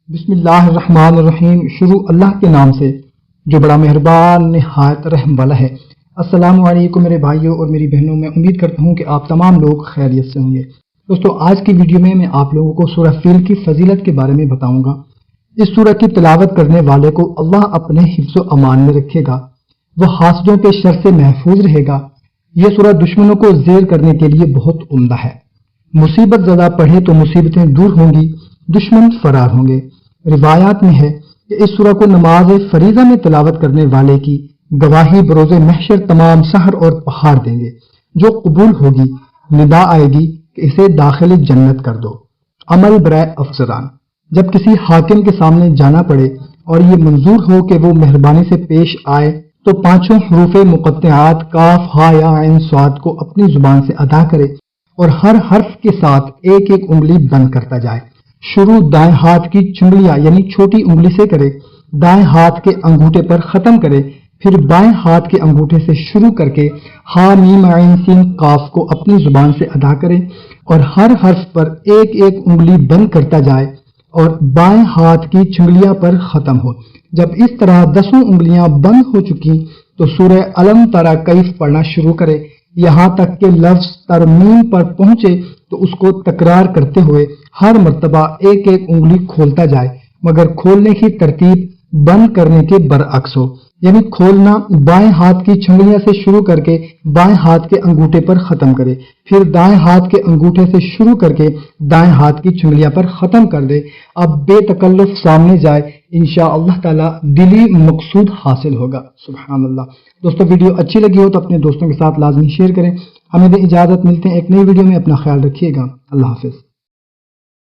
بسم اللہ الرحمن الرحیم۔ شروع اللہ کے نام سے جو بڑا مہربان نہایت رحم والا ہے۔ السلام علیکم میرے بھائیوں اور میری بہنوں، میں امید کرتا ہوں کہ آپ تمام لوگ خیریت سے ہوں گے۔ دوستو، آج کی ویڈیو میں آپ لوگوں کو سورہ فیل کی فضیلت کے بارے میں بتاؤں گا۔ اس سورہ کی تلاوت کرنے والے کو اللہ اپنے حفظ و امان میں رکھے گا، وہ حاسدوں کے شر سے محفوظ رہے گا۔ یہ سورہ دشمنوں کو زیر کرنے کے لیے بہت عمدہ ہے۔ مصیبت زدہ پڑھے تو مصیبتیں دور ہوں گی، دشمن فرار ہوں گے۔ روایات میں ہے کہ اس سورہ کو نماز فریضہ میں تلاوت کرنے والے کی گواہی بروز محشر تمام سحر اور پہاڑ دیں گے، جو قبول ہوگی ندا آئے گی کہ اسے داخل جنت کر دو۔ عمل برائے افسران، جب کسی حاکم کے سامنے جانا پڑے اور یہ منظور ہو کہ وہ مہربانی سے پیش آئے تو پانچوں حروف مقطعات کاف ہا یا عین صاد کو اپنی زبان سے ادا کرے اور ہر حرف کے ساتھ ایک ایک انگلی بند کرتا جائے۔ شروع دائیں ہاتھ کی چنگلیاں یعنی چھوٹی انگلی سے کرے، دائیں ہاتھ کے انگوٹھے پر ختم کرے، پھر بائیں ہاتھ کے انگوٹھے سے شروع کر کے ہا میم عین سین قاف کو اپنی زبان سے ادا کرے اور ہر حرف پر ایک ایک انگلی بند کرتا جائے اور بائیں ہاتھ کی چنگلیاں پر ختم ہو۔ جب اس طرح 10 انگلیاں بند ہو چکی تو سورہ الم تری کیف پڑھنا شروع کرے، یہاں تک کہ لفظ ترمیم پر پہنچے تو اس کو تکرار کرتے ہوئے ہر مرتبہ ایک ایک انگلی کھولتا جائے، مگر کھولنے کی ترتیب بند کرنے کے برعکس ہو، یعنی کھولنا بائیں ہاتھ کی چنگلیاں سے شروع کر کے بائیں ہاتھ کے انگوٹھے پر ختم کرے، پھر دائیں ہاتھ کے انگوٹھے سے شروع کر کے دائیں ہاتھ کی چنگلیاں پر ختم کر دے۔ اب بے تکلف سامنے جائے، انشاءاللہ تعالی دلی مقصود حاصل ہوگا۔ سبحان اللہ۔ دوستو، ویڈیو اچھی لگی ہو تو اپنے دوستوں کے ساتھ لازمی شیئر کریں۔ ہمیں دیں اجازت، ملتے ہیں ایک نئی ویڈیو میں، اپنا خیال رکھیے گا۔ اللہ حافظ۔